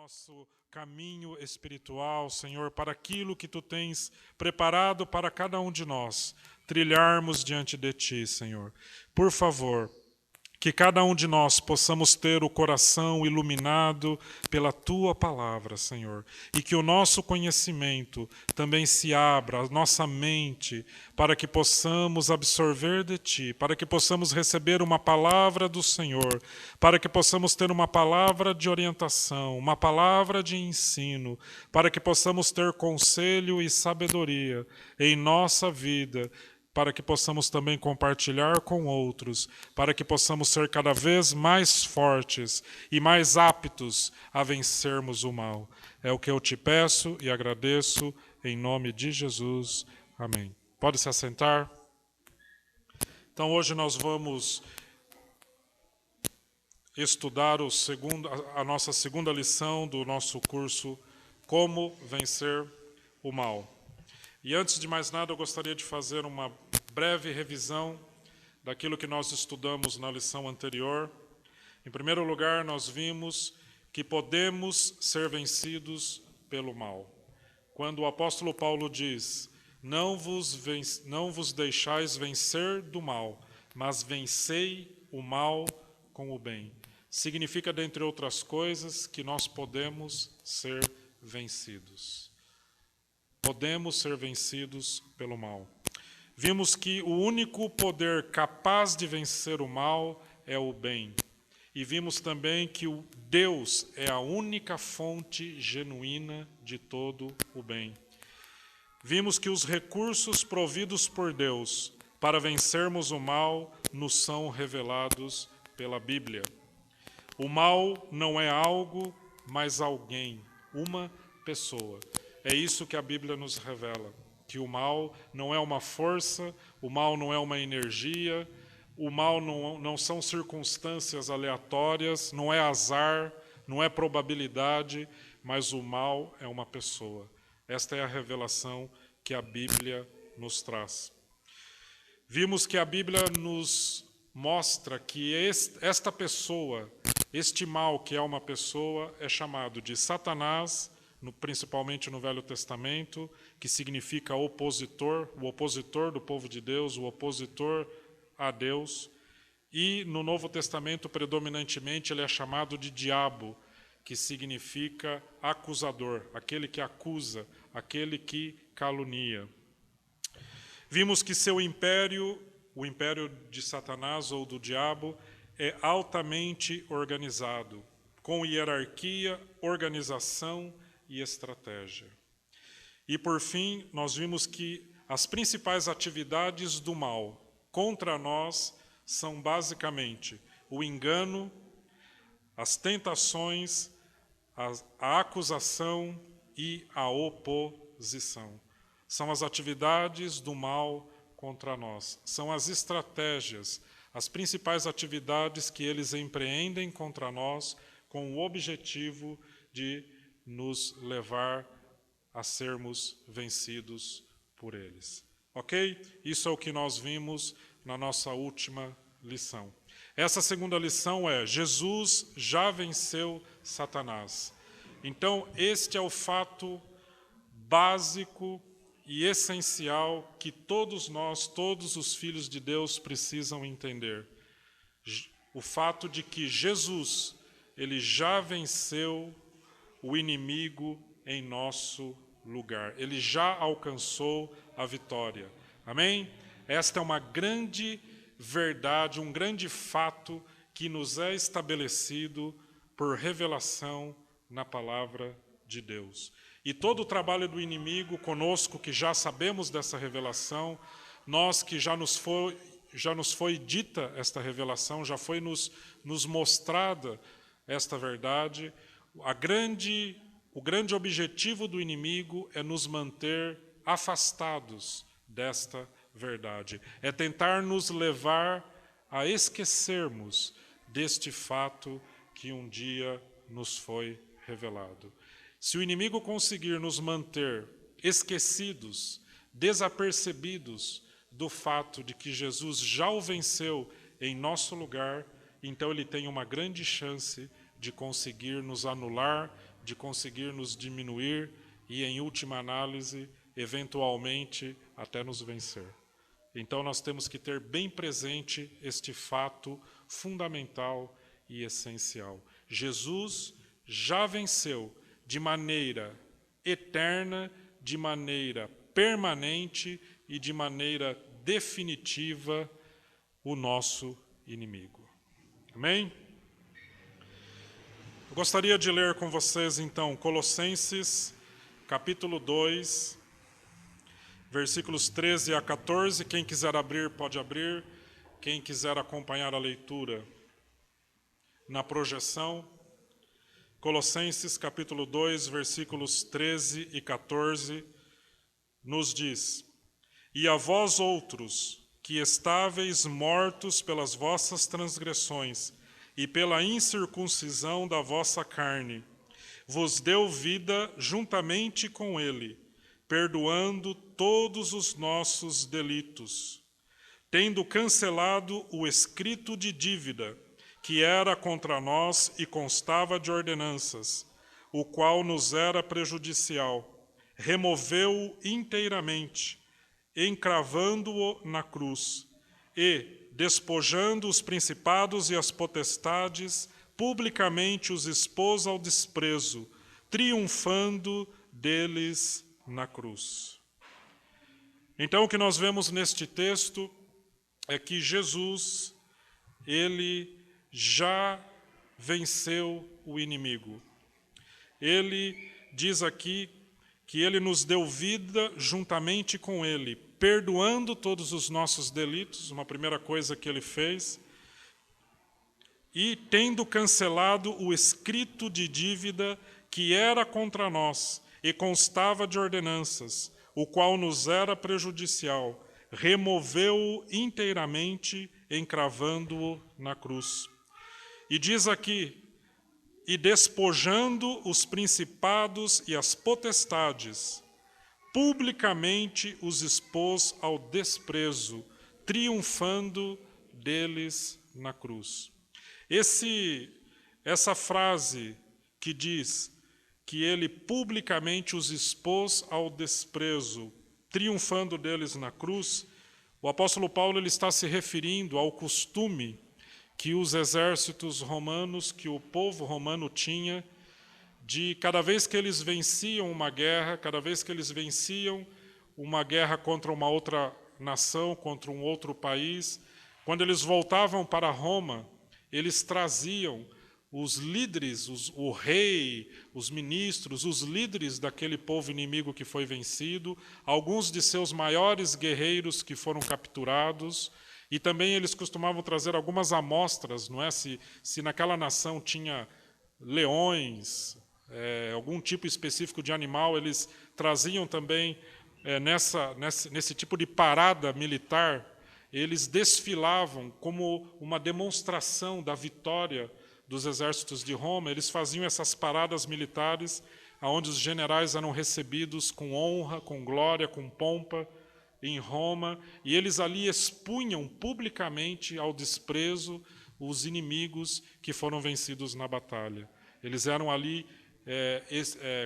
nosso caminho espiritual, Senhor, para aquilo que Tu tens preparado para cada um de nós, trilharmos diante de Ti, Senhor. Por favor, que cada um de nós possamos ter o coração iluminado pela Tua palavra, Senhor, e que o nosso conhecimento também se abra, a nossa mente, para que possamos absorver de Ti, para que possamos receber uma palavra do Senhor, para que possamos ter uma palavra de orientação, uma palavra de ensino, para que possamos ter conselho e sabedoria em nossa vida, para que possamos também compartilhar com outros, para que possamos ser cada vez mais fortes e mais aptos a vencermos o mal. É o que eu te peço e agradeço em nome de Jesus. Amém. Pode se assentar? Então hoje nós vamos estudar a nossa segunda lição do nosso curso Como Vencer o Mal. E antes de mais nada, eu gostaria de fazer uma breve revisão daquilo que nós estudamos na lição anterior. Em primeiro lugar, nós vimos que podemos ser vencidos pelo mal. Quando o apóstolo Paulo diz, não vos deixais vencer do mal, mas vencei o mal com o bem. Significa, dentre outras coisas, que nós podemos ser vencidos. Podemos ser vencidos pelo mal. Vimos que o único poder capaz de vencer o mal é o bem. E vimos também que o Deus é a única fonte genuína de todo o bem. Vimos que os recursos providos por Deus para vencermos o mal nos são revelados pela Bíblia. O mal não é algo, mas alguém, uma pessoa. É isso que a Bíblia nos revela, que o mal não é uma força, o mal não é uma energia, o mal não são circunstâncias aleatórias, não é azar, não é probabilidade, mas o mal é uma pessoa. Esta é a revelação que a Bíblia nos traz. Vimos que a Bíblia nos mostra que esta pessoa, este mal que é uma pessoa, é chamado de Satanás, principalmente no Velho Testamento, que significa opositor, o opositor do povo de Deus, o opositor a Deus. E no Novo Testamento, predominantemente, ele é chamado de diabo, que significa acusador, aquele que acusa, aquele que calunia. Vimos que seu império, o império de Satanás ou do diabo, é altamente organizado, com hierarquia, organização e estratégia. E, por fim, nós vimos que as principais atividades do mal contra nós são basicamente o engano, as tentações, a acusação e a oposição. São as atividades do mal contra nós. São as estratégias, as principais atividades que eles empreendem contra nós com o objetivo de nos levar a sermos vencidos por eles. Ok? Isso é o que nós vimos na nossa última lição. Essa segunda lição é: Jesus já venceu Satanás. Então, este é o fato básico e essencial que todos nós, todos os filhos de Deus precisam entender. O fato de que Jesus, ele já venceu o inimigo em nosso lugar. Ele já alcançou a vitória. Amém? Esta é uma grande verdade, um grande fato que nos é estabelecido por revelação na palavra de Deus. E todo o trabalho do inimigo conosco, que já sabemos dessa revelação, nós que já nos foi dita esta revelação, já foi nos mostrada esta verdade, o grande objetivo do inimigo é nos manter afastados desta verdade. É tentar nos levar a esquecermos deste fato que um dia nos foi revelado. Se o inimigo conseguir nos manter esquecidos, desapercebidos do fato de que Jesus já o venceu em nosso lugar, então ele tem uma grande chance de conseguir nos anular, de conseguir nos diminuir e, em última análise, eventualmente, até nos vencer. Então, nós temos que ter bem presente este fato fundamental e essencial. Jesus já venceu de maneira eterna, de maneira permanente e de maneira definitiva o nosso inimigo. Amém? Eu gostaria de ler com vocês, então, Colossenses, capítulo 2, versículos 13 a 14. Quem quiser abrir, pode abrir. Quem quiser acompanhar a leitura na projeção, Colossenses, capítulo 2, versículos 13 e 14, nos diz: E a vós outros, que estáveis mortos pelas vossas transgressões e pela incircuncisão da vossa carne, vos deu vida juntamente com ele, perdoando todos os nossos delitos, tendo cancelado o escrito de dívida que era contra nós e constava de ordenanças, o qual nos era prejudicial, removeu-o inteiramente, encravando-o na cruz, e, despojando os principados e as potestades, publicamente os expôs ao desprezo, triunfando deles na cruz. Então, o que nós vemos neste texto é que Jesus, ele já venceu o inimigo. Ele diz aqui que ele nos deu vida juntamente com ele, perdoando todos os nossos delitos, uma primeira coisa que ele fez, e tendo cancelado o escrito de dívida que era contra nós e constava de ordenanças, o qual nos era prejudicial, removeu-o inteiramente, encravando-o na cruz. E diz aqui: e despojando os principados e as potestades, publicamente os expôs ao desprezo, triunfando deles na cruz. Essa frase que diz que ele publicamente os expôs ao desprezo, triunfando deles na cruz, o apóstolo Paulo ele está se referindo ao costume que os exércitos romanos, que o povo romano tinha, de cada vez que eles venciam uma guerra, cada vez que eles venciam uma guerra contra uma outra nação, contra um outro país, quando eles voltavam para Roma, eles traziam os líderes, o rei, os ministros, os líderes daquele povo inimigo que foi vencido, alguns de seus maiores guerreiros que foram capturados, e também eles costumavam trazer algumas amostras, não é? Se naquela nação tinha leões, algum tipo específico de animal, eles traziam também, nesse tipo de parada militar, eles desfilavam como uma demonstração da vitória dos exércitos de Roma. Eles faziam essas paradas militares, onde os generais eram recebidos com honra, com glória, com pompa, em Roma, e eles ali expunham publicamente ao desprezo os inimigos que foram vencidos na batalha. Eles eram ali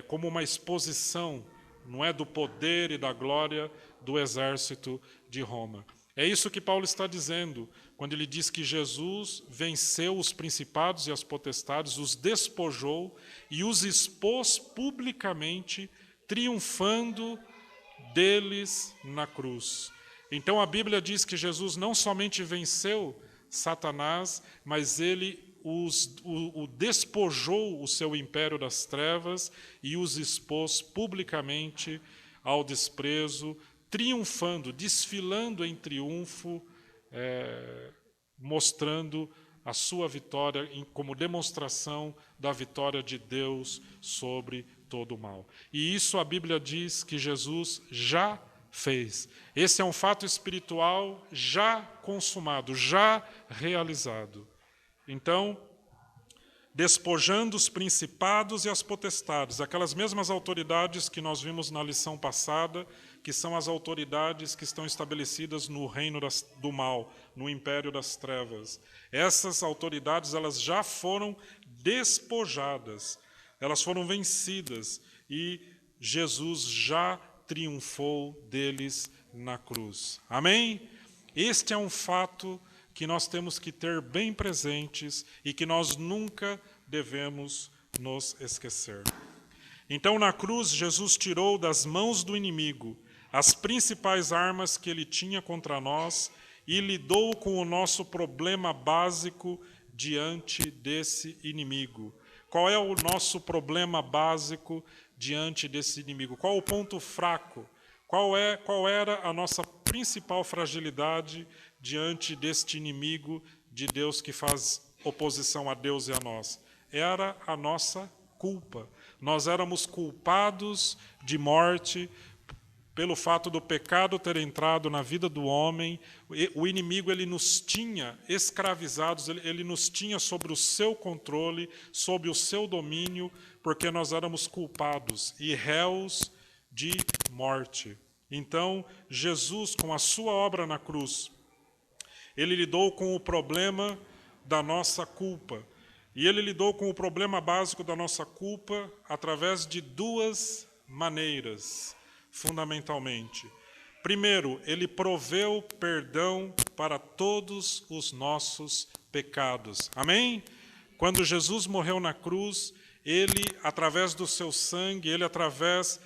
como uma exposição, não é, do poder e da glória do exército de Roma. É isso que Paulo está dizendo, quando ele diz que Jesus venceu os principados e as potestades, os despojou e os expôs publicamente, triunfando deles na cruz. Então a Bíblia diz que Jesus não somente venceu Satanás, mas ele o despojou o seu império das trevas e os expôs publicamente ao desprezo, triunfando, desfilando em triunfo, mostrando a sua vitória como demonstração da vitória de Deus sobre todo o mal. E isso a Bíblia diz que Jesus já fez. Esse é um fato espiritual já consumado, já realizado. Então, despojando os principados e as potestades, aquelas mesmas autoridades que nós vimos na lição passada, que são as autoridades que estão estabelecidas no reino do mal, no império das trevas. Essas autoridades, elas já foram despojadas. elas foram vencidas e Jesus já triunfou deles na cruz. Amém? Este é um fato que nós temos que ter bem presentes e que nós nunca devemos nos esquecer. Então, na cruz, Jesus tirou das mãos do inimigo as principais armas que ele tinha contra nós e lidou com o nosso problema básico diante desse inimigo. Qual é o nosso problema básico diante desse inimigo? Qual o ponto fraco? Qual era a nossa principal fragilidade diante deste inimigo de Deus que faz oposição a Deus e a nós? Era a nossa culpa. Nós éramos culpados de morte pelo fato do pecado ter entrado na vida do homem. O inimigo, ele nos tinha escravizados, ele nos tinha sobre o seu controle, sob o seu domínio, porque nós éramos culpados e réus de morte. Então, Jesus, com a sua obra na cruz, ele lidou com o problema da nossa culpa. E ele lidou com o problema básico da nossa culpa através de duas maneiras, fundamentalmente. Primeiro, ele proveu perdão para todos os nossos pecados. Amém? Quando Jesus morreu na cruz, ele, através do seu sangue, ele, através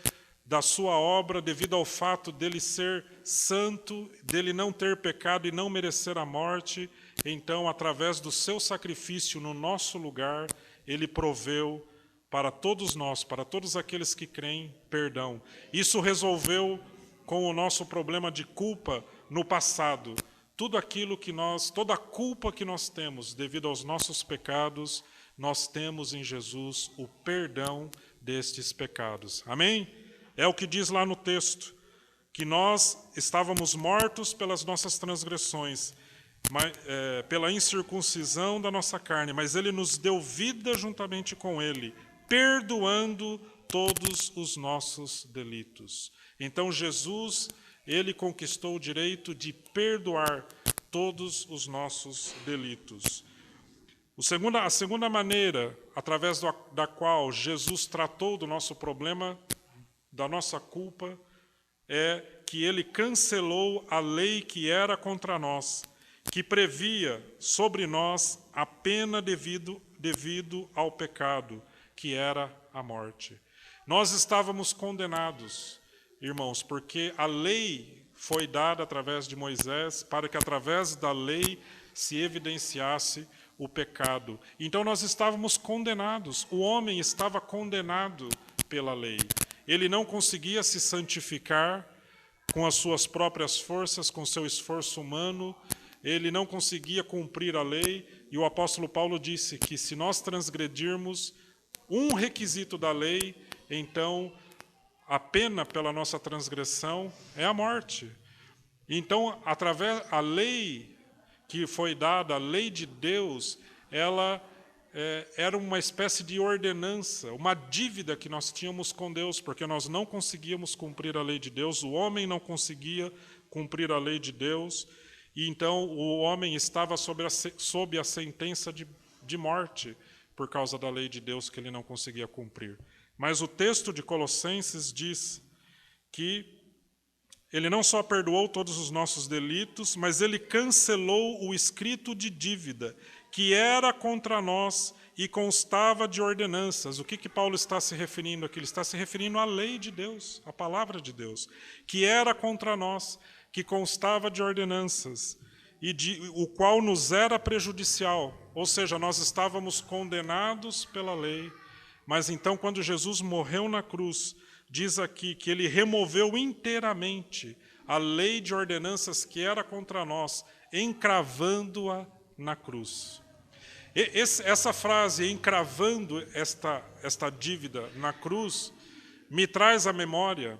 da sua obra, devido ao fato dele ser santo, dele não ter pecado e não merecer a morte, então, através do seu sacrifício no nosso lugar, ele proveu para todos nós, para todos aqueles que creem, perdão. Isso resolveu com o nosso problema de culpa no passado. Tudo aquilo que toda a culpa que nós temos devido aos nossos pecados, nós temos em Jesus o perdão destes pecados. Amém? É o que diz lá no texto, que nós estávamos mortos pelas nossas transgressões, pela incircuncisão da nossa carne, mas ele nos deu vida juntamente com ele, perdoando todos os nossos delitos. Então Jesus, ele conquistou o direito de perdoar todos os nossos delitos. A segunda maneira, através da qual Jesus tratou do nosso problema, da nossa culpa, é que ele cancelou a lei que era contra nós, que previa sobre nós a pena devido ao pecado, que era a morte. Nós estávamos condenados, irmãos, porque a lei foi dada através de Moisés, para que através da lei se evidenciasse o pecado. Então nós estávamos condenados, o homem estava condenado pela lei. Ele não conseguia se santificar com as suas próprias forças, com seu esforço humano, ele não conseguia cumprir a lei, e o apóstolo Paulo disse que se nós transgredirmos um requisito da lei, então a pena pela nossa transgressão é a morte. Então, através da lei que foi dada, a lei de Deus, ela era uma espécie de ordenança, uma dívida que nós tínhamos com Deus, porque nós não conseguíamos cumprir a lei de Deus, o homem não conseguia cumprir a lei de Deus, e então o homem estava sob a sentença de morte, por causa da lei de Deus que ele não conseguia cumprir. Mas o texto de Colossenses diz que ele não só perdoou todos os nossos delitos, mas ele cancelou o escrito de dívida, que era contra nós e constava de ordenanças. O que Paulo está se referindo aqui? Ele está se referindo à lei de Deus, à palavra de Deus, que era contra nós, que constava de ordenanças, o qual nos era prejudicial, ou seja, nós estávamos condenados pela lei, mas então quando Jesus morreu na cruz, diz aqui que ele removeu inteiramente a lei de ordenanças que era contra nós, encravando-a na cruz. Essa frase, encravando esta dívida na cruz, me traz à memória,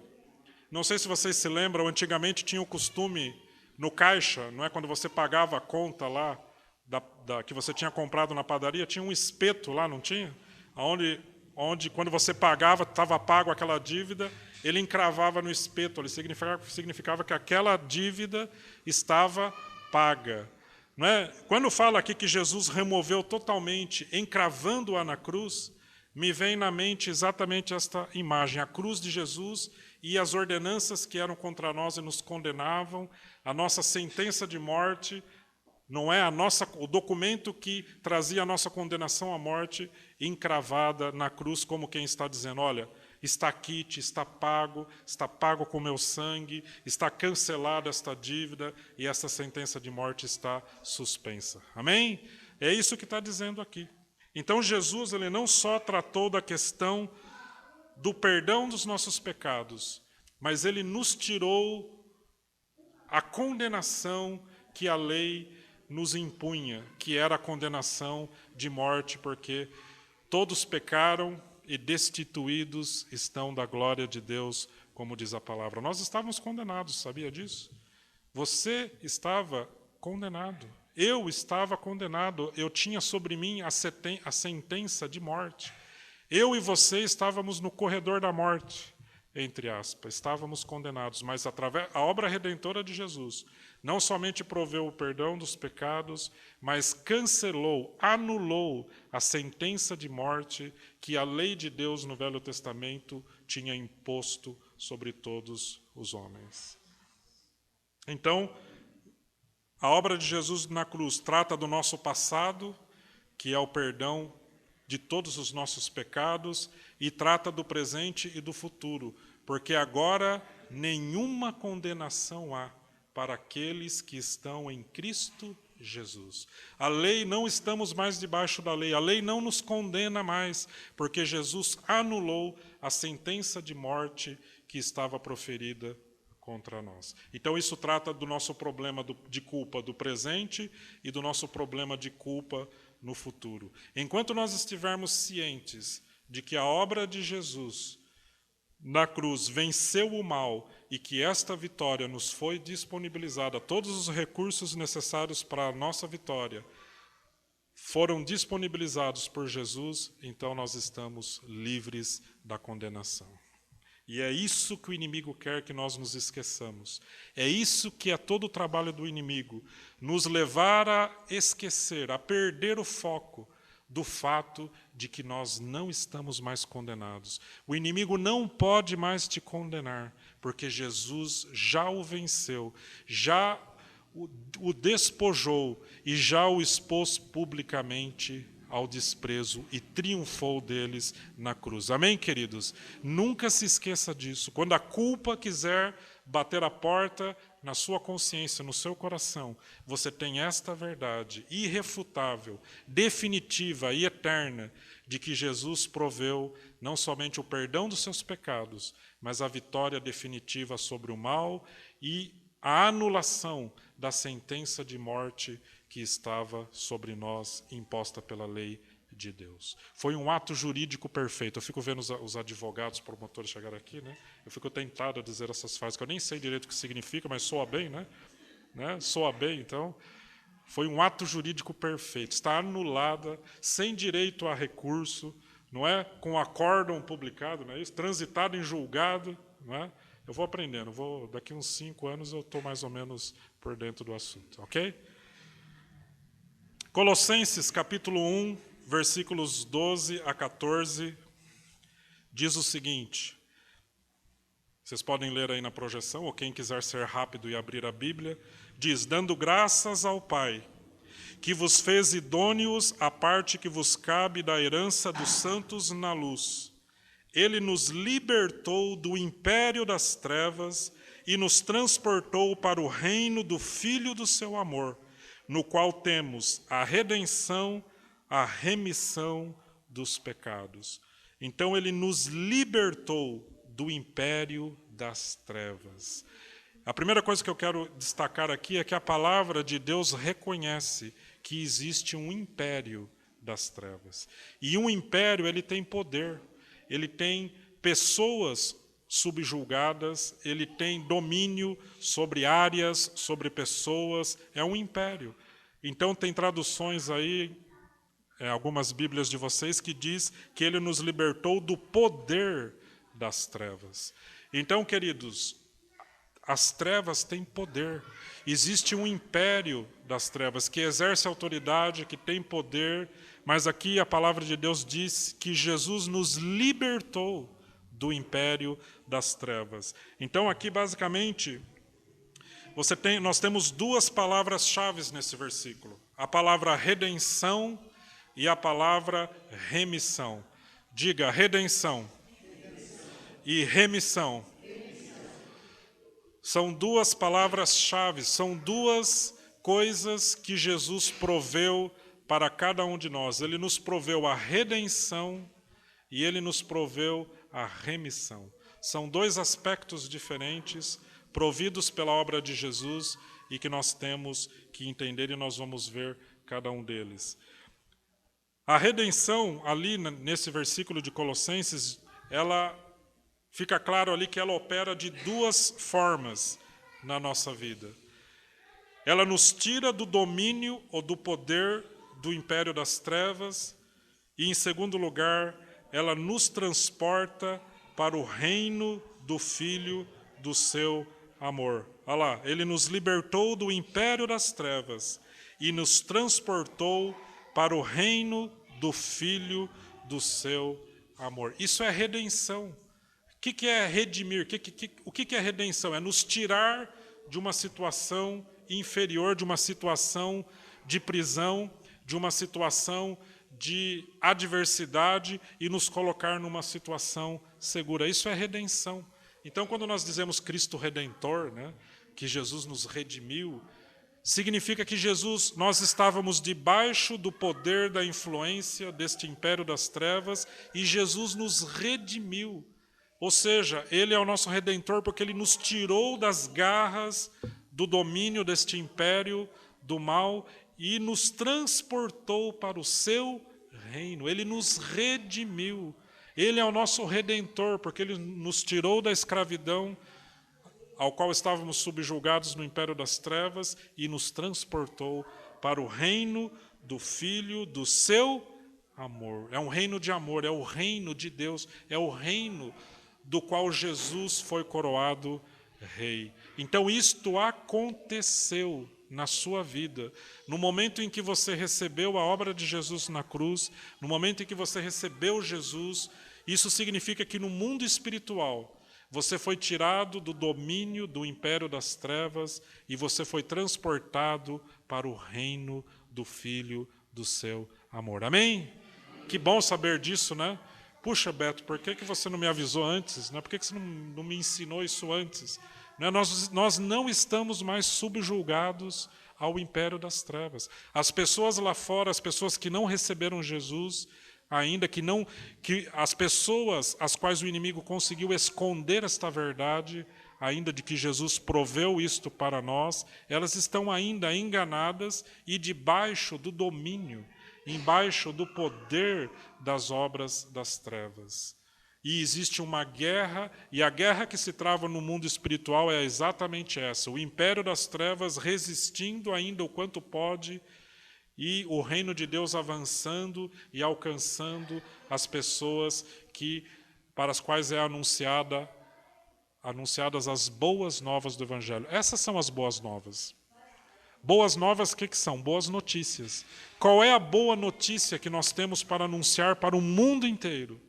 não sei se vocês se lembram, antigamente tinha o costume, no caixa, não é, quando você pagava a conta lá, que você tinha comprado na padaria, tinha um espeto lá, não tinha? Onde quando você pagava, estava pago aquela dívida, ele encravava no espeto, ele significava que aquela dívida estava paga. Não é? Quando fala aqui que Jesus removeu totalmente, encravando-a na cruz, me vem na mente exatamente esta imagem, a cruz de Jesus e as ordenanças que eram contra nós e nos condenavam, a nossa sentença de morte, não é o documento que trazia a nossa condenação à morte encravada na cruz, como quem está dizendo, olha, está quite, está pago com meu sangue, está cancelada esta dívida e essa sentença de morte está suspensa. Amém? É isso que está dizendo aqui. Então Jesus, ele não só tratou da questão do perdão dos nossos pecados, mas ele nos tirou a condenação que a lei nos impunha, que era a condenação de morte, porque todos pecaram e destituídos estão da glória de Deus, como diz a palavra. Nós estávamos condenados, sabia disso? Você estava condenado. Eu estava condenado. Eu tinha sobre mim a sentença de morte. Eu e você estávamos no corredor da morte, entre aspas. Estávamos condenados, mas através a obra redentora de Jesus não somente proveu o perdão dos pecados, mas cancelou, anulou a sentença de morte que a lei de Deus no Velho Testamento tinha imposto sobre todos os homens. Então, a obra de Jesus na cruz trata do nosso passado, que é o perdão de todos os nossos pecados, e trata do presente e do futuro, porque agora nenhuma condenação há para aqueles que estão em Cristo Jesus. A lei, não estamos mais debaixo da lei, a lei não nos condena mais, porque Jesus anulou a sentença de morte que estava proferida contra nós. Então isso trata do nosso problema de culpa do presente e do nosso problema de culpa no futuro. Enquanto nós estivermos cientes de que a obra de Jesus na cruz venceu o mal e que esta vitória nos foi disponibilizada, todos os recursos necessários para a nossa vitória foram disponibilizados por Jesus, então nós estamos livres da condenação. E é isso que o inimigo quer que nós nos esqueçamos. É isso que é todo o trabalho do inimigo, nos levar a esquecer, a perder o foco do fato de que nós não estamos mais condenados. O inimigo não pode mais te condenar, porque Jesus já o venceu, já o despojou e já o expôs publicamente ao desprezo e triunfou deles na cruz. Amém, queridos? Nunca se esqueça disso. Quando a culpa quiser bater a porta na sua consciência, no seu coração, você tem esta verdade irrefutável, definitiva e eterna de que Jesus proveu não somente o perdão dos seus pecados, mas a vitória definitiva sobre o mal e a anulação da sentença de morte que estava sobre nós, imposta pela lei de Deus. Foi um ato jurídico perfeito. Eu fico vendo os advogados, promotores chegar aqui, né? Eu fico tentado a dizer essas frases, que eu nem sei direito o que significa, mas soa bem, né? Soa bem, então. Foi um ato jurídico perfeito. Está anulada, sem direito a recurso, não é? Com acórdão publicado, não é isso? Transitado em julgado, não é? Eu vou aprendendo, daqui uns 5 anos eu estou mais ou menos por dentro do assunto, ok? Colossenses, capítulo 1, versículos 12 a 14, diz o seguinte, vocês podem ler aí na projeção, ou quem quiser ser rápido e abrir a Bíblia, diz, dando graças ao Pai, que vos fez idôneos à parte que vos cabe da herança dos santos na luz. Ele nos libertou do império das trevas e nos transportou para o reino do Filho do seu amor, no qual temos a redenção, a remissão dos pecados. Então ele nos libertou do império das trevas. A primeira coisa que eu quero destacar aqui é que a palavra de Deus reconhece que existe um império das trevas. E um império, ele tem poder, ele tem pessoas subjugadas, ele tem domínio sobre áreas, sobre pessoas, é um império. Então tem traduções aí, algumas bíblias de vocês, que diz que ele nos libertou do poder das trevas. Então, queridos, As trevas têm poder. Existe um império das trevas que exerce autoridade, que tem poder, mas aqui a palavra de Deus diz que Jesus nos libertou do império das trevas. Então aqui basicamente nós temos duas palavras-chave nesse versículo. A palavra redenção e a palavra remissão. Diga redenção e remissão. São duas palavras-chave, são duas coisas que Jesus proveu para cada um de nós. Ele nos proveu a redenção e ele nos proveu a remissão. São dois aspectos diferentes, providos pela obra de Jesus e que nós temos que entender e nós vamos ver cada um deles. A redenção, ali nesse versículo de Colossenses, ela fica claro ali que ela opera de duas formas na nossa vida. Ela nos tira do domínio ou do poder do império das trevas e, em segundo lugar, ela nos transporta para o reino do Filho do seu amor. Olha lá, ele nos libertou do império das trevas e nos transportou para o reino do Filho do seu amor. Isso é redenção. O que é redimir? O que é redenção? É nos tirar de uma situação inferior, de uma situação de prisão, de uma situação de adversidade e nos colocar numa situação segura. Isso é redenção. Então, quando nós dizemos Cristo Redentor, né, que Jesus nos redimiu, significa que nós estávamos debaixo do poder da influência deste império das trevas e Jesus nos redimiu. Ou seja, Ele é o nosso Redentor porque Ele nos tirou das garras do domínio deste império do mal e nos transportou para o seu reino. Ele nos redimiu. Ele é o nosso Redentor porque Ele nos tirou da escravidão ao qual estávamos subjugados no império das trevas e nos transportou para o reino do Filho do seu amor. É um reino de amor, é o reino de Deus, é o reino do qual Jesus foi coroado rei. Então isto aconteceu na sua vida. No momento em que você recebeu a obra de Jesus na cruz, no momento em que você recebeu Jesus, isso significa que no mundo espiritual você foi tirado do domínio do império das trevas e você foi transportado para o reino do Filho do seu amor. Amém? Que bom saber disso, né? Puxa, Beto, por que você não me avisou antes? Né? Por que você não me ensinou isso antes? Né? Nós não estamos mais subjugados ao império das trevas. As pessoas lá fora, as pessoas que não receberam Jesus, ainda que as pessoas às quais o inimigo conseguiu esconder esta verdade, ainda de que Jesus proveu isto para nós, elas estão ainda enganadas e debaixo do domínio, embaixo do poder das obras das trevas. E existe uma guerra, e a guerra que se trava no mundo espiritual é exatamente essa, o império das trevas resistindo ainda o quanto pode, e o reino de Deus avançando e alcançando as pessoas para as quais é anunciadas as boas novas do Evangelho. Essas são as boas novas. Boas novas, o que são? Boas notícias. Qual é a boa notícia que nós temos para anunciar para o mundo inteiro?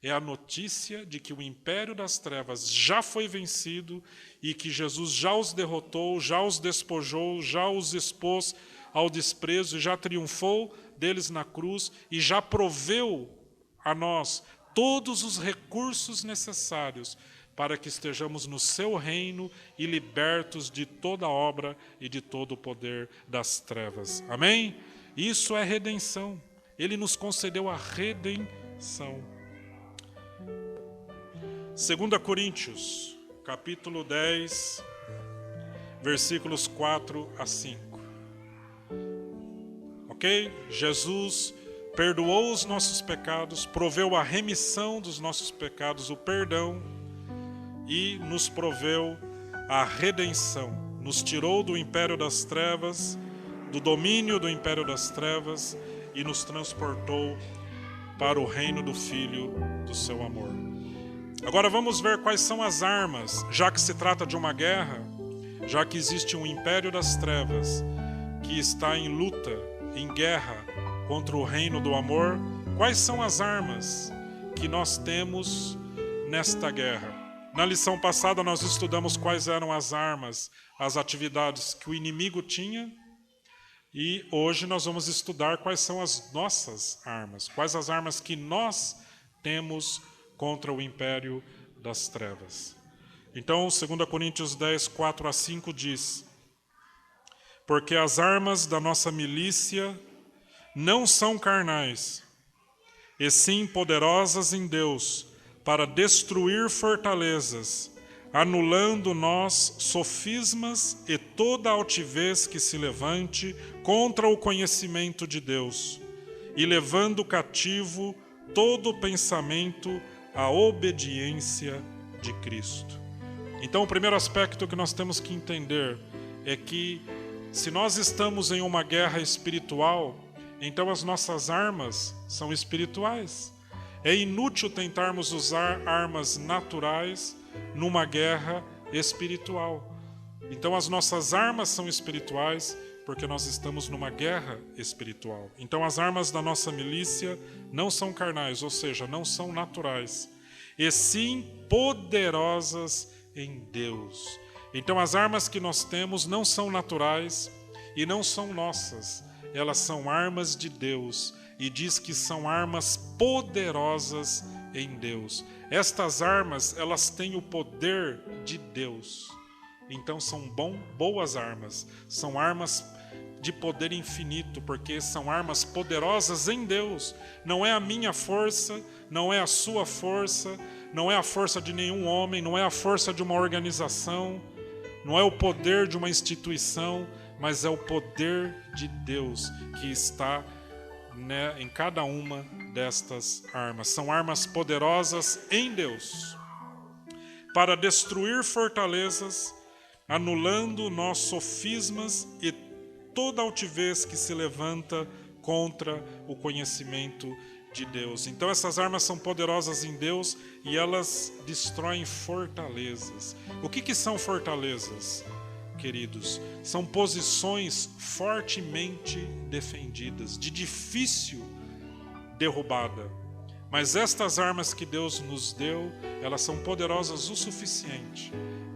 É a notícia de que o império das trevas já foi vencido e que Jesus já os derrotou, já os despojou, já os expôs ao desprezo, já triunfou deles na cruz e já proveu a nós todos os recursos necessários para que estejamos no seu reino e libertos de toda obra e de todo o poder das trevas. Amém? Isso é redenção. Ele nos concedeu a redenção. 2 Coríntios, capítulo 10, versículos 4 a 5. Ok? Jesus perdoou os nossos pecados, proveu a remissão dos nossos pecados, o perdão, e nos proveu a redenção. Nos tirou do império das trevas, do domínio do império das trevas, e nos transportou para o reino do Filho do seu amor. Agora vamos ver quais são as armas, já que se trata de uma guerra, já que existe um império das trevas que está em luta, em guerra contra o reino do amor. Quais são as armas que nós temos nesta guerra? Na lição passada nós estudamos quais eram as armas, as atividades que o inimigo tinha, e hoje nós vamos estudar quais são as nossas armas, quais as armas que nós temos contra o império das trevas. Então, 2 Coríntios 10, 4 a 5 diz: porque as armas da nossa milícia não são carnais, e sim poderosas em Deus, para destruir fortalezas, anulando nós sofismas e toda altivez que se levante contra o conhecimento de Deus, e levando cativo todo pensamento à obediência de Cristo. Então, o primeiro aspecto que nós temos que entender é que, se nós estamos em uma guerra espiritual, então as nossas armas são espirituais. É inútil tentarmos usar armas naturais numa guerra espiritual. Então as nossas armas são espirituais porque nós estamos numa guerra espiritual. Então as armas da nossa milícia não são carnais, ou seja, não são naturais, e sim poderosas em Deus. Então as armas que nós temos não são naturais e não são nossas, elas são armas de Deus, e diz que são armas poderosas em Deus. Estas armas, elas têm o poder de Deus. Então são boas armas, são armas de poder infinito, porque são armas poderosas em Deus. Não é a minha força, não é a sua força, não é a força de nenhum homem, não é a força de uma organização, não é o poder de uma instituição, mas é o poder de Deus que está em cada uma destas armas. São armas poderosas em Deus, para destruir fortalezas, anulando nós sofismas e toda altivez que se levanta contra o conhecimento de Deus. Então essas armas são poderosas em Deus e elas destroem fortalezas. O que são fortalezas, queridos? São posições fortemente defendidas, de difícil derrubada. Mas estas armas que Deus nos deu, elas são poderosas o suficiente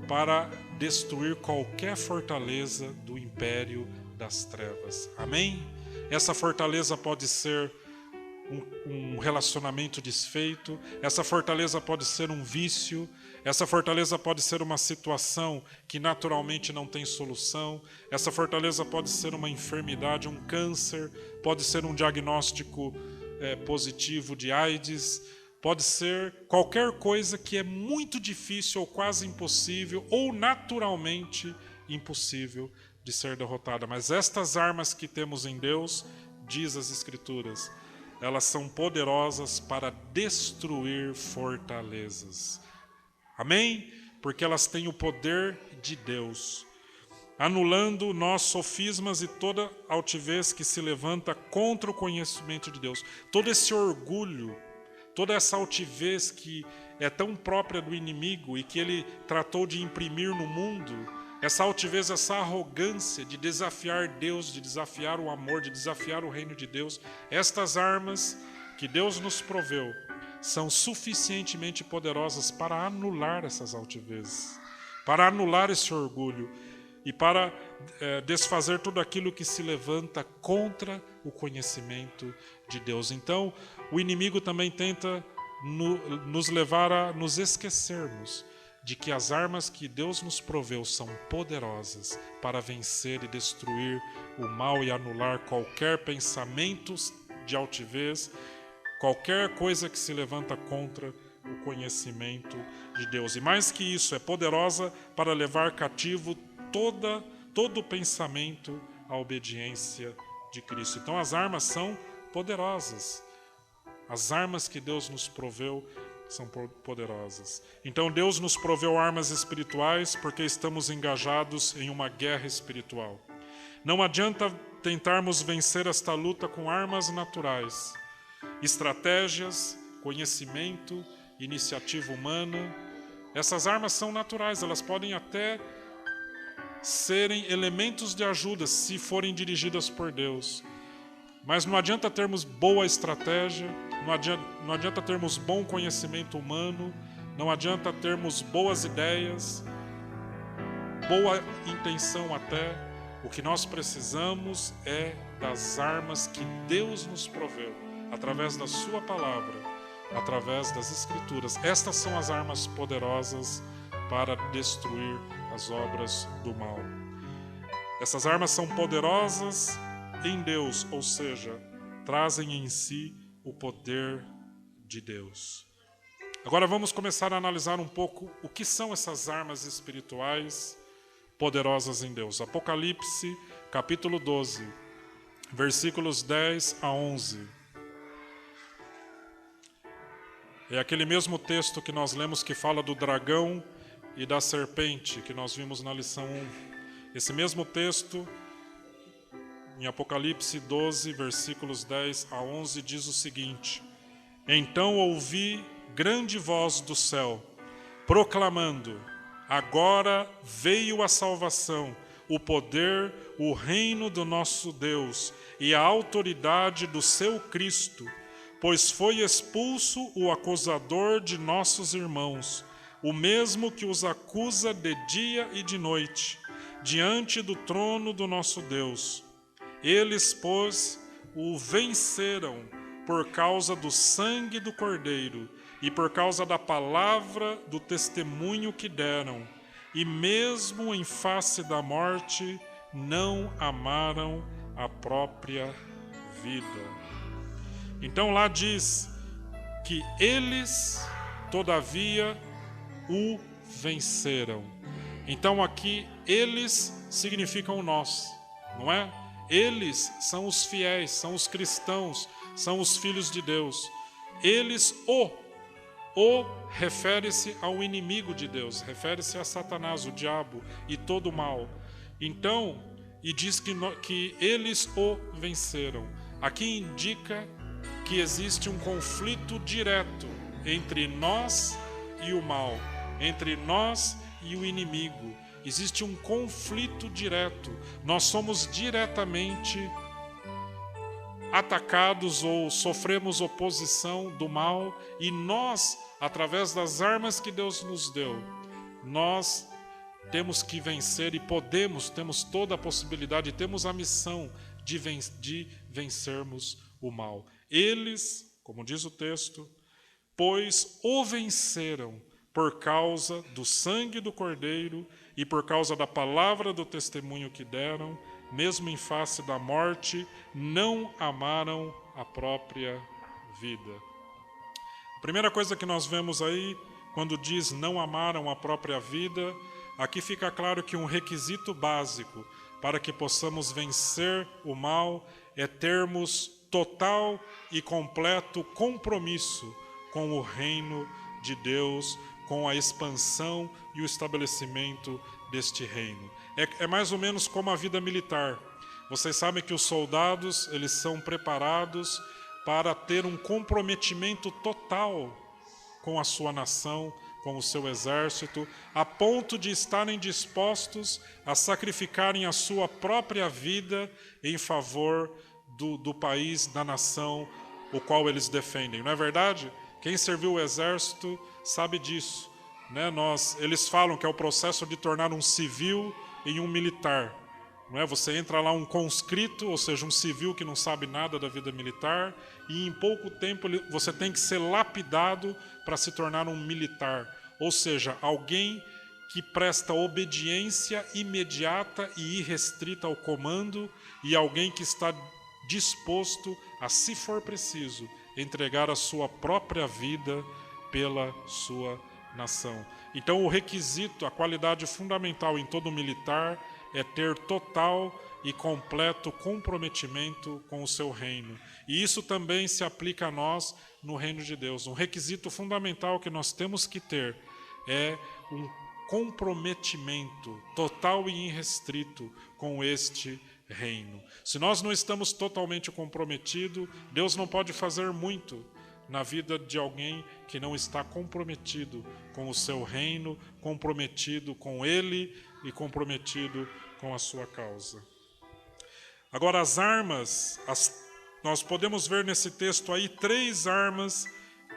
para destruir qualquer fortaleza do império das trevas. Amém? Essa fortaleza pode ser um relacionamento desfeito, essa fortaleza pode ser um vício, essa fortaleza pode ser uma situação que naturalmente não tem solução, essa fortaleza pode ser uma enfermidade, um câncer, pode ser um diagnóstico positivo de AIDS, pode ser qualquer coisa que é muito difícil ou quase impossível ou naturalmente impossível de ser derrotada. Mas estas armas que temos em Deus, diz as Escrituras, elas são poderosas para destruir fortalezas. Amém? Porque elas têm o poder de Deus, anulando nós sofismas e toda altivez que se levanta contra o conhecimento de Deus. Todo esse orgulho, toda essa altivez que é tão própria do inimigo e que ele tratou de imprimir no mundo, essa altivez, essa arrogância de desafiar Deus, de desafiar o amor, de desafiar o reino de Deus, estas armas que Deus nos proveu são suficientemente poderosas para anular essas altivezes, para anular esse orgulho e para desfazer tudo aquilo que se levanta contra o conhecimento de Deus. Então, o inimigo também tenta nos levar a nos esquecermos de que as armas que Deus nos proveu são poderosas para vencer e destruir o mal e anular qualquer pensamento de altivez, qualquer coisa que se levanta contra o conhecimento de Deus. E mais que isso, é poderosa para levar cativo todo pensamento à obediência de Cristo. Então as armas são poderosas. As armas que Deus nos proveu são poderosas. Então Deus nos proveu armas espirituais porque estamos engajados em uma guerra espiritual. Não adianta tentarmos vencer esta luta com armas naturais, estratégias, conhecimento iniciativa humana. Essas armas são naturais, elas podem até serem elementos de ajuda se forem dirigidas por Deus. Mas não adianta termos boa estratégia, não adianta termos bom conhecimento humano, não adianta termos boas ideias, boa intenção até. O que nós precisamos é das armas que Deus nos proveu, através da sua palavra, através das Escrituras. Estas são as armas poderosas para destruir as obras do mal. Essas armas são poderosas em Deus, ou seja, trazem em si o poder de Deus. Agora vamos começar a analisar um pouco o que são essas armas espirituais poderosas em Deus. Apocalipse, capítulo 12, versículos 10 a 11. É aquele mesmo texto que nós lemos que fala do dragão e da serpente, que nós vimos na lição 1. Esse mesmo texto, em Apocalipse 12, versículos 10 a 11, diz o seguinte: Então ouvi grande voz do céu, proclamando: Agora veio a salvação, o poder, o reino do nosso Deus e a autoridade do seu Cristo, pois foi expulso o acusador de nossos irmãos, o mesmo que os acusa de dia e de noite, diante do trono do nosso Deus. Eles, pois, o venceram por causa do sangue do Cordeiro e por causa da palavra do testemunho que deram, e mesmo em face da morte, não amaram a própria vida. Então lá diz que eles, todavia, o venceram. Então aqui, eles significam nós, não é? Eles são os fiéis, são os cristãos, são os filhos de Deus. Eles o refere-se ao inimigo de Deus, refere-se a Satanás, o diabo e todo o mal. Então, e diz que eles o venceram. Aqui indica que existe um conflito direto entre nós e o mal, entre nós e o inimigo. Existe um conflito direto. Nós somos diretamente atacados ou sofremos oposição do mal, e nós, através das armas que Deus nos deu, nós temos que vencer e temos toda a possibilidade, temos a missão de vencermos o mal. Eles, como diz o texto, pois o venceram por causa do sangue do Cordeiro e por causa da palavra do testemunho que deram, mesmo em face da morte, não amaram a própria vida. A primeira coisa que nós vemos aí, quando diz não amaram a própria vida, aqui fica claro que um requisito básico para que possamos vencer o mal é termos total e completo compromisso com o reino de Deus, com a expansão e o estabelecimento deste reino. É mais ou menos como a vida militar. Vocês sabem que os soldados, eles são preparados para ter um comprometimento total com a sua nação, com o seu exército, a ponto de estarem dispostos a sacrificarem a sua própria vida em favor do país, da nação, o qual eles defendem. Não é verdade? Quem serviu o exército sabe disso, né? Eles falam que é o processo de tornar um civil em um militar. Não é? Você entra lá um conscrito, ou seja, um civil que não sabe nada da vida militar, e em pouco tempo você tem que ser lapidado para se tornar um militar. Ou seja, alguém que presta obediência imediata e irrestrita ao comando, e alguém que está disposto a, se for preciso, entregar a sua própria vida pela sua nação. Então, o requisito, a qualidade fundamental em todo militar é ter total e completo comprometimento com o seu reino. E isso também se aplica a nós no reino de Deus. Um requisito fundamental que nós temos que ter é um comprometimento total e irrestrito com este reino. Se nós não estamos totalmente comprometidos, Deus não pode fazer muito. na vida de alguém que não está comprometido com o seu reino, comprometido com ele e comprometido com a sua causa. Agora, as armas, nós podemos ver nesse texto aí 3 armas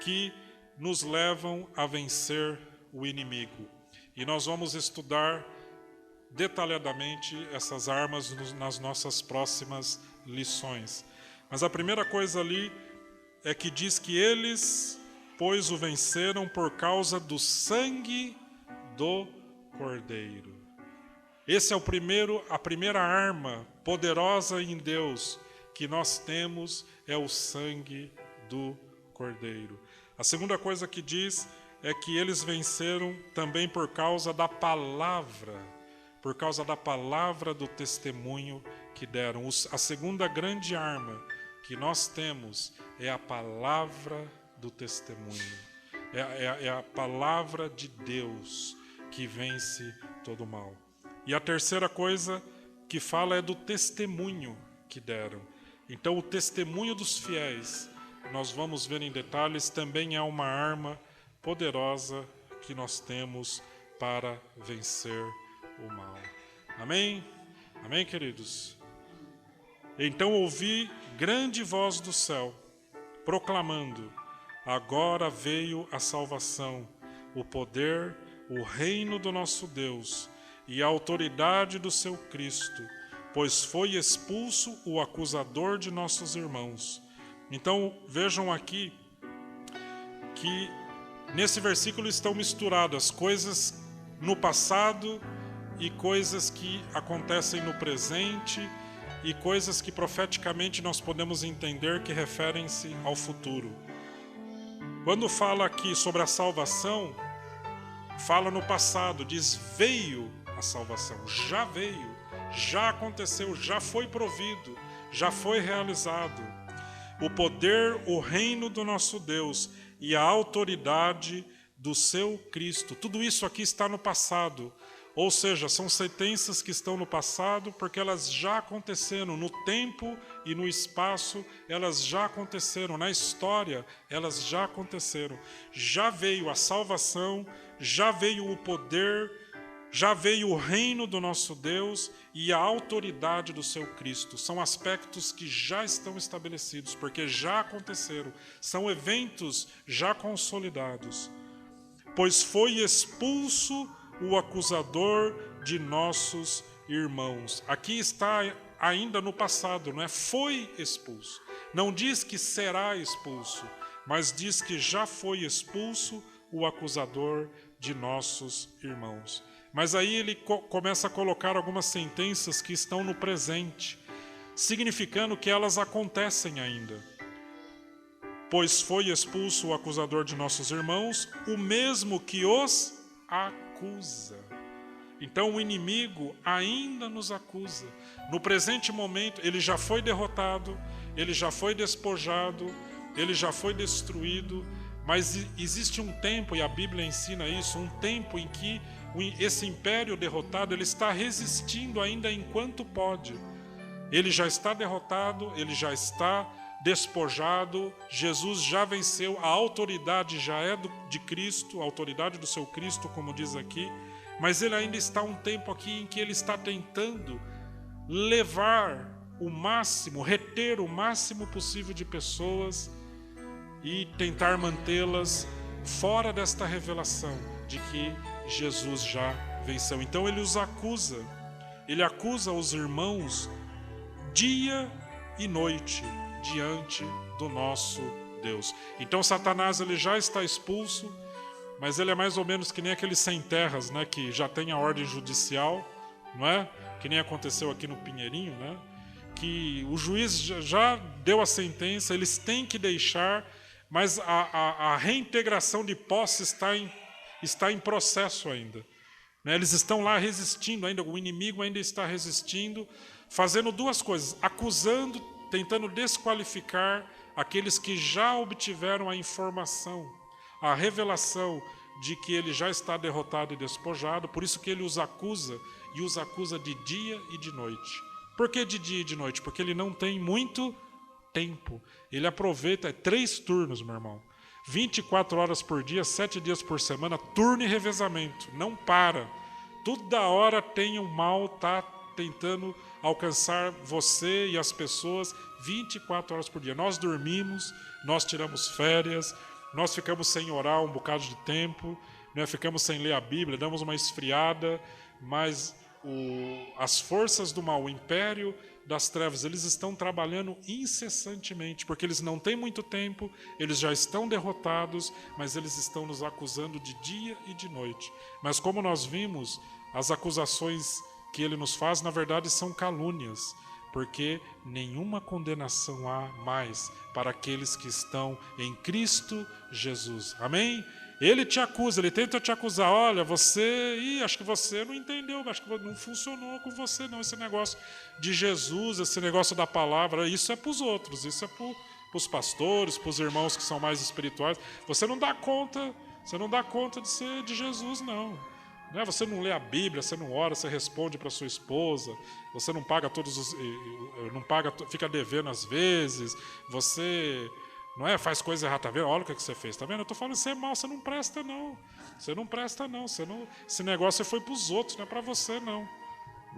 que nos levam a vencer o inimigo. E nós vamos estudar detalhadamente essas armas nas nossas próximas lições. Mas a primeira coisa ali é que diz que eles, pois, o venceram por causa do sangue do Cordeiro. Esse é a primeira arma poderosa em Deus que nós temos, é o sangue do Cordeiro. A segunda coisa que diz é que eles venceram também por causa da palavra do testemunho que deram. A segunda grande arma que nós temos é a palavra do testemunho. É a palavra de Deus que vence todo o mal. E a terceira coisa que fala é do testemunho que deram. Então, o testemunho dos fiéis, nós vamos ver em detalhes, também é uma arma poderosa que nós temos para vencer o mal. Amém? Amém, queridos? Então ouvi grande voz do céu, proclamando: agora veio a salvação, o poder, o reino do nosso Deus e a autoridade do seu Cristo, pois foi expulso o acusador de nossos irmãos. Então vejam aqui que nesse versículo estão misturadas coisas no passado e coisas que acontecem no presente e coisas que profeticamente nós podemos entender que referem-se ao futuro. Quando fala aqui sobre a salvação, fala no passado, diz veio a salvação, já veio, já aconteceu, já foi provido, já foi realizado. O poder, o reino do nosso Deus e a autoridade do seu Cristo. Tudo isso aqui está no passado. Ou seja, são sentenças que estão no passado porque elas já aconteceram no tempo e no espaço, elas já aconteceram na história, elas já aconteceram. Já veio a salvação, já veio o poder, já veio o reino do nosso Deus e a autoridade do seu Cristo. São aspectos que já estão estabelecidos, porque já aconteceram. São eventos já consolidados. Pois foi expulso o acusador de nossos irmãos. Aqui está ainda no passado, não é? Foi expulso. Não diz que será expulso, mas diz que já foi expulso o acusador de nossos irmãos. Mas aí ele começa a colocar algumas sentenças que estão no presente, significando que elas acontecem ainda. Pois foi expulso o acusador de nossos irmãos, o mesmo que os acusa. Então o inimigo ainda nos acusa. No presente momento, ele já foi derrotado, ele já foi despojado, ele já foi destruído, mas existe um tempo, e a Bíblia ensina isso, um tempo em que esse império derrotado, ele está resistindo ainda enquanto pode. Ele já está derrotado, ele já está despojado, Jesus já venceu, a autoridade já é de Cristo, a autoridade do seu Cristo, como diz aqui, mas ele ainda está um tempo aqui em que ele está tentando levar o máximo, reter o máximo possível de pessoas e tentar mantê-las fora desta revelação de que Jesus já venceu. Então ele os acusa, ele acusa os irmãos dia e noite diante do nosso Deus. Então Satanás ele já está expulso, mas ele é mais ou menos que nem aqueles sem terras, né, que já tem a ordem judicial, não é? Que nem aconteceu aqui no Pinheirinho, né? Que o juiz já deu a sentença, eles têm que deixar, mas a reintegração de posse está em processo ainda. Né? Eles estão lá resistindo ainda, o inimigo ainda está resistindo, fazendo duas coisas, acusando, tentando desqualificar aqueles que já obtiveram a informação, a revelação de que ele já está derrotado e despojado, por isso que ele os acusa, e os acusa de dia e de noite. Por que de dia e de noite? Porque ele não tem muito tempo. Ele aproveita, 3 turnos, meu irmão. 24 horas por dia, 7 dias por semana, turno e revezamento. Não para. Toda hora tem o mal, tá tentando alcançar você e as pessoas 24 horas por dia. Nós dormimos, nós tiramos férias, nós ficamos sem orar um bocado de tempo, né? Ficamos sem ler a Bíblia, damos uma esfriada, mas as forças do mal, o império das trevas, eles estão trabalhando incessantemente, porque eles não têm muito tempo, eles já estão derrotados, mas eles estão nos acusando de dia e de noite. Mas como nós vimos, as acusações que ele nos faz, na verdade, são calúnias, porque nenhuma condenação há mais para aqueles que estão em Cristo Jesus. Amém? Ele te acusa, ele tenta te acusar. Olha, acho que você não entendeu, acho que não funcionou com você não, esse negócio de Jesus, esse negócio da palavra, isso é para os outros, isso é para os pastores, para os irmãos que são mais espirituais. Você não dá conta de ser de Jesus, não. Você não lê a Bíblia, você não ora, você responde para sua esposa, você não paga fica devendo às vezes, você faz coisa errada, tá vendo? Olha o que você fez, tá vendo? Eu estou falando, você é mal, você não presta não. Esse negócio foi para os outros, não é para você não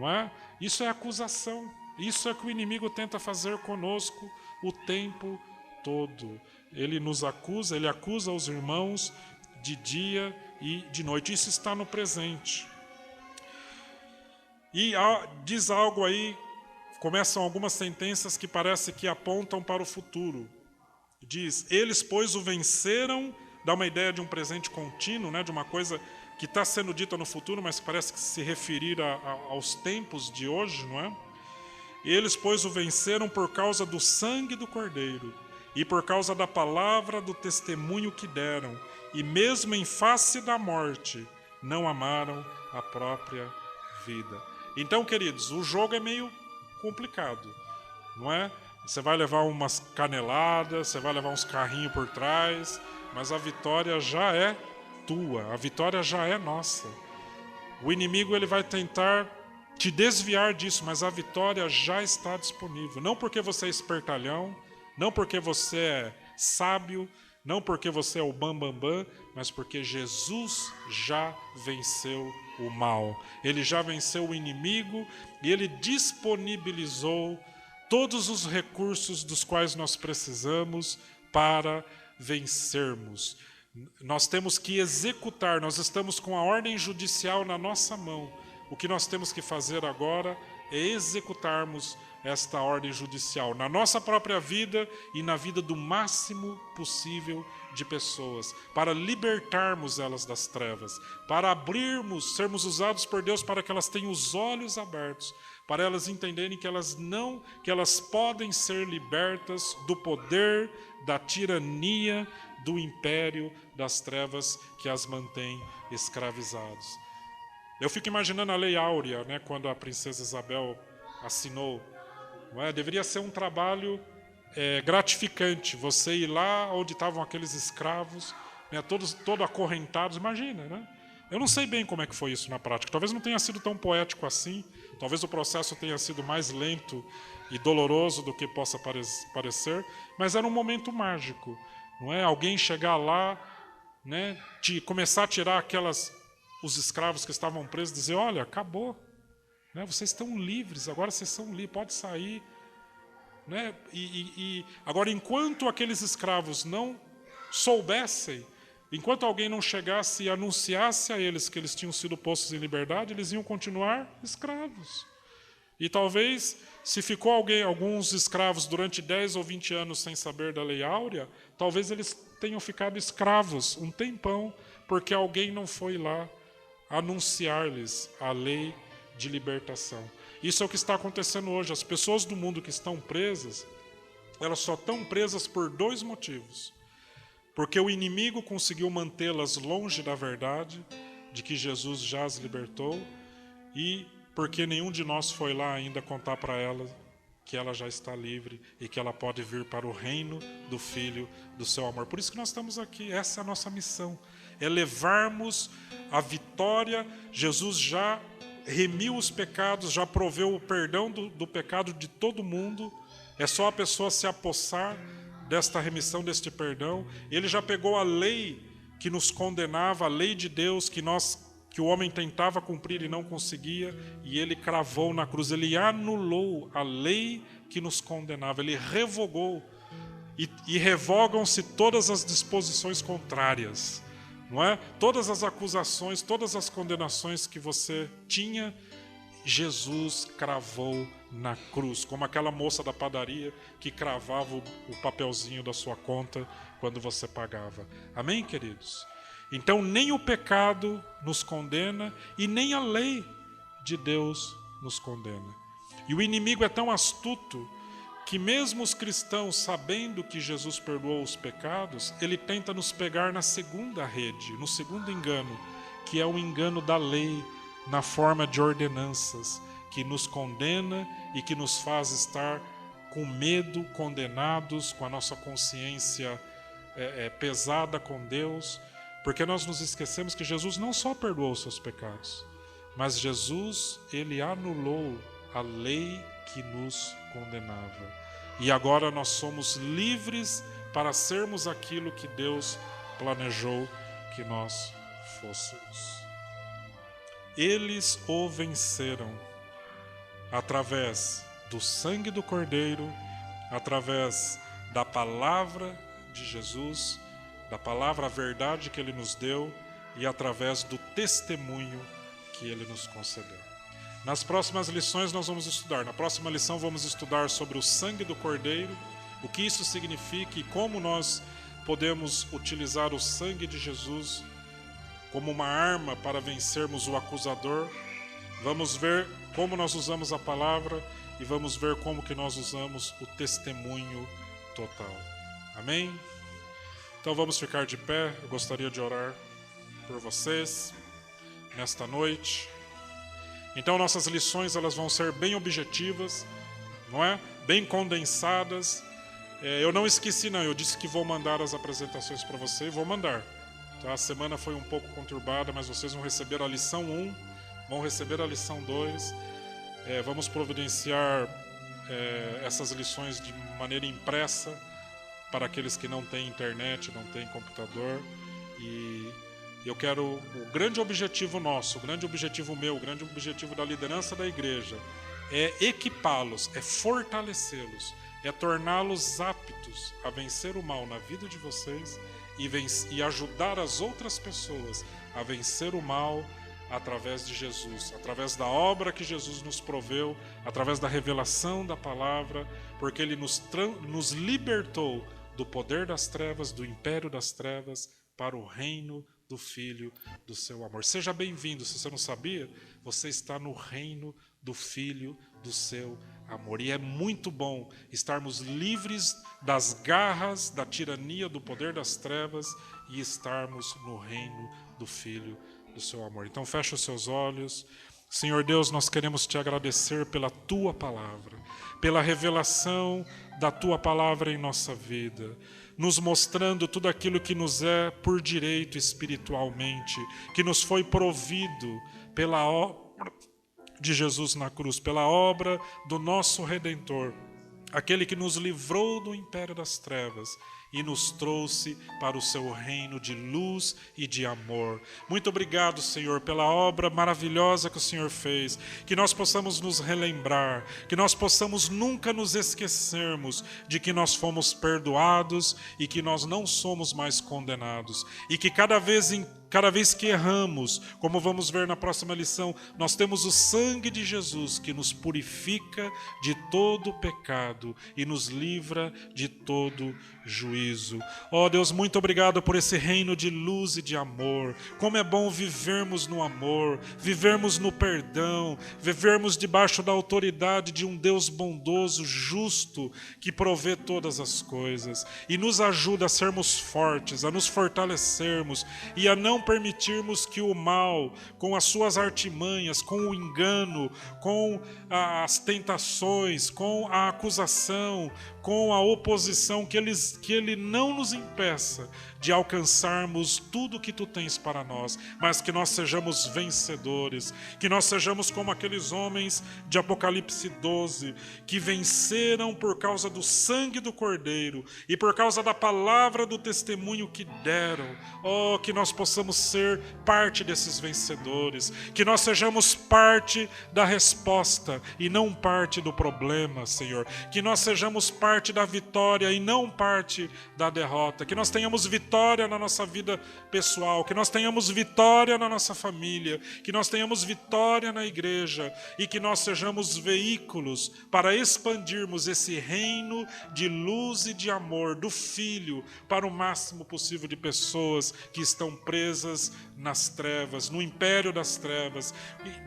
é? Isso é acusação, isso é que o inimigo tenta fazer conosco o tempo todo. Ele nos acusa, ele acusa os irmãos de dia e de noite. Isso está no presente. E diz algo aí, começam algumas sentenças que parece que apontam para o futuro. Diz, eles, pois, o venceram, dá uma ideia de um presente contínuo, de uma coisa que está sendo dita no futuro, mas parece que se referir aos tempos de hoje, não é? Eles, pois, o venceram por causa do sangue do Cordeiro e por causa da palavra do testemunho que deram, e mesmo em face da morte, não amaram a própria vida. Então, queridos, o jogo é meio complicado, não é? Você vai levar umas caneladas, você vai levar uns carrinhos por trás, mas a vitória já é tua, a vitória já é nossa. O inimigo ele vai tentar te desviar disso, mas a vitória já está disponível. Não porque você é espertalhão, não porque você é sábio, não porque você é o bambambam, mas porque Jesus já venceu o mal. Ele já venceu o inimigo e ele disponibilizou todos os recursos dos quais nós precisamos para vencermos. Nós temos que executar, nós estamos com a ordem judicial na nossa mão. O que nós temos que fazer agora é executarmos esta ordem judicial na nossa própria vida e na vida do máximo possível de pessoas, para libertarmos elas das trevas, para sermos usados por Deus para que elas tenham os olhos abertos, para elas entenderem que elas podem ser libertas do poder, da tirania, do império das trevas que as mantém escravizados. Eu fico imaginando a Lei Áurea, quando a princesa Isabel assinou. Deveria ser um trabalho gratificante, você ir lá onde estavam aqueles escravos, todos acorrentados, imagina, Eu não sei bem como é que foi isso na prática, talvez não tenha sido tão poético assim, talvez o processo tenha sido mais lento e doloroso do que possa parecer, mas era um momento mágico, não é? Alguém chegar lá, começar a tirar os escravos que estavam presos, dizer, olha, acabou, vocês estão livres, agora vocês são livres, pode sair. E agora, enquanto aqueles escravos não soubessem, enquanto alguém não chegasse e anunciasse a eles que eles tinham sido postos em liberdade, eles iam continuar escravos. E talvez, se ficou alguns escravos durante 10 ou 20 anos sem saber da Lei Áurea, talvez eles tenham ficado escravos um tempão, porque alguém não foi lá anunciar-lhes a lei de libertação. Isso é o que está acontecendo hoje. As pessoas do mundo que estão presas, elas só estão presas por 2 motivos. Porque o inimigo conseguiu mantê-las longe da verdade, de que Jesus já as libertou, e porque nenhum de nós foi lá ainda contar para ela que ela já está livre e que ela pode vir para o reino do Filho do seu amor. Por isso que nós estamos aqui, essa é a nossa missão, é levarmos a vitória. Jesus já remiu os pecados, já proveu o perdão do pecado de todo mundo, É só a pessoa se apossar desta remissão, deste perdão. Ele já pegou a lei que nos condenava, a lei de Deus que o homem tentava cumprir e não conseguia, e ele cravou na cruz. Ele anulou a lei que nos condenava, ele revogou. E revogam-se todas as disposições contrárias, não é? Todas as acusações, todas as condenações que você tinha, Jesus cravou na cruz, como aquela moça da padaria que cravava o papelzinho da sua conta quando você pagava. Amém, queridos? Então, nem o pecado nos condena e nem a lei de Deus nos condena. E o inimigo é tão astuto que mesmo os cristãos, sabendo que Jesus perdoou os pecados, ele tenta nos pegar na segunda rede, no segundo engano, que é o engano da lei, na forma de ordenanças, que nos condena e que nos faz estar com medo, condenados, com a nossa consciência pesada com Deus, porque nós nos esquecemos que Jesus não só perdoou os seus pecados, mas Jesus, ele anulou a lei que nos condenava. E agora nós somos livres para sermos aquilo que Deus planejou que nós fôssemos. Eles o venceram através do sangue do Cordeiro, através da palavra de Jesus, da palavra, a verdade que Ele nos deu e através do testemunho que Ele nos concedeu. Nas próximas lições nós vamos estudar. Na próxima lição vamos estudar sobre o sangue do Cordeiro, o que isso significa e como nós podemos utilizar o sangue de Jesus como uma arma para vencermos o acusador. Vamos ver como nós usamos a palavra e vamos ver como que nós usamos o testemunho total. Amém? Então vamos ficar de pé. Eu gostaria de orar por vocês nesta noite. Então nossas lições elas vão ser bem objetivas, não é? Bem condensadas. Eu não esqueci não, eu disse que vou mandar as apresentações para você e vou mandar. Tá? A semana foi um pouco conturbada, mas vocês vão receber a lição 1, vão receber a lição 2. Vamos providenciar essas lições de maneira impressa para aqueles que não têm internet, não têm computador. E eu quero, o grande objetivo nosso, o grande objetivo meu, o grande objetivo da liderança da igreja é equipá-los, é fortalecê-los, é torná-los aptos a vencer o mal na vida de vocês e ajudar as outras pessoas a vencer o mal através de Jesus, através da obra que Jesus nos proveu, através da revelação da palavra, porque Ele nos libertou do poder das trevas, do império das trevas, para o reino do Filho do seu amor. Seja bem-vindo, se você não sabia, você está no reino do Filho do seu amor. E é muito bom estarmos livres das garras, da tirania, do poder das trevas e estarmos no reino do Filho do seu amor. Então fecha os seus olhos. Senhor Deus, nós queremos te agradecer pela tua palavra, pela revelação da tua palavra em nossa vida, nos mostrando tudo aquilo que nos é por direito espiritualmente, que nos foi provido pela obra de Jesus na cruz, pela obra do nosso Redentor, aquele que nos livrou do império das trevas e nos trouxe para o seu reino de luz e de amor. Muito obrigado, Senhor, pela obra maravilhosa que o Senhor fez, que nós possamos nos relembrar, que nós possamos nunca nos esquecermos de que nós fomos perdoados e que nós não somos mais condenados, e que cada vez que erramos, como vamos ver na próxima lição, nós temos o sangue de Jesus que nos purifica de todo pecado e nos livra de todo juízo. Ó Deus, muito obrigado por esse reino de luz e de amor. Como é bom vivermos no amor, vivermos no perdão, vivermos debaixo da autoridade de um Deus bondoso, justo, que provê todas as coisas e nos ajuda a sermos fortes, a nos fortalecermos e a não permitirmos que o mal, com as suas artimanhas, com o engano, com as tentações, com a acusação, com a oposição, que Ele não nos impeça de alcançarmos tudo que Tu tens para nós, mas que nós sejamos vencedores, que nós sejamos como aqueles homens de Apocalipse 12, que venceram por causa do sangue do Cordeiro e por causa da palavra do testemunho que deram. Oh, que nós possamos ser parte desses vencedores, que nós sejamos parte da resposta e não parte do problema, Senhor, que nós sejamos parte da vitória e não parte da derrota, que nós tenhamos vitória na nossa vida pessoal, que nós tenhamos vitória na nossa família, que nós tenhamos vitória na igreja e que nós sejamos veículos para expandirmos esse reino de luz e de amor do Filho para o máximo possível de pessoas que estão presas nas trevas, no império das trevas,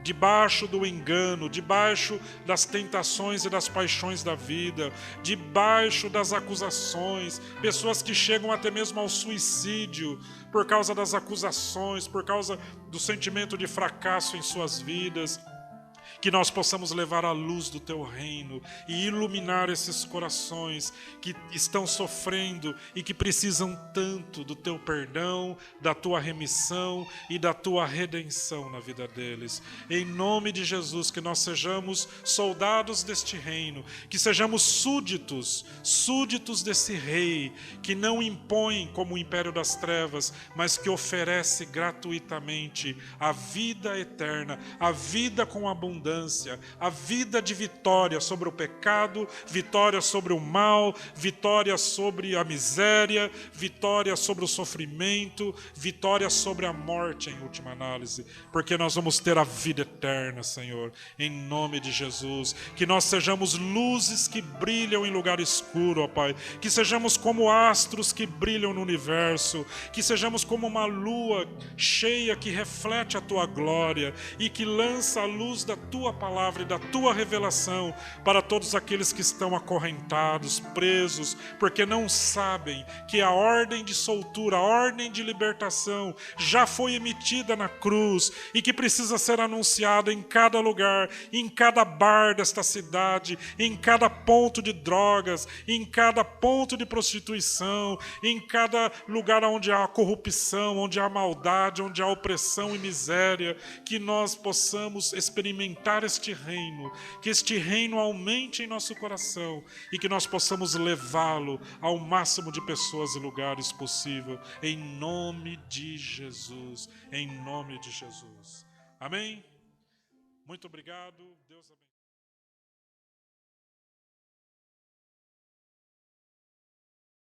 debaixo do engano, debaixo das tentações e das paixões da vida, debaixo das acusações, pessoas que chegam até mesmo ao suicídio por causa das acusações, por causa do sentimento de fracasso em suas vidas. Que nós possamos levar a luz do Teu reino e iluminar esses corações que estão sofrendo e que precisam tanto do Teu perdão, da Tua remissão e da Tua redenção na vida deles. Em nome de Jesus, que nós sejamos soldados deste reino, que sejamos súditos desse rei, que não impõe como o império das trevas, mas que oferece gratuitamente a vida eterna, a vida com abundância, a vida de vitória sobre o pecado, vitória sobre o mal, vitória sobre a miséria, vitória sobre o sofrimento, vitória sobre a morte em última análise, porque nós vamos ter a vida eterna, Senhor, em nome de Jesus. Que nós sejamos luzes que brilham em lugar escuro, ó Pai, que sejamos como astros que brilham no universo, que sejamos como uma lua cheia que reflete a Tua glória e que lança a luz da Tua palavra e da Tua revelação para todos aqueles que estão acorrentados, presos, porque não sabem que a ordem de soltura, a ordem de libertação já foi emitida na cruz e que precisa ser anunciada em cada lugar, em cada bar desta cidade, em cada ponto de drogas, em cada ponto de prostituição, em cada lugar onde há corrupção, onde há maldade, onde há opressão e miséria, que nós possamos experimentar este reino, que este reino aumente em nosso coração e que nós possamos levá-lo ao máximo de pessoas e lugares possível, em nome de Jesus, em nome de Jesus. Amém? Muito obrigado. Deus abençoe.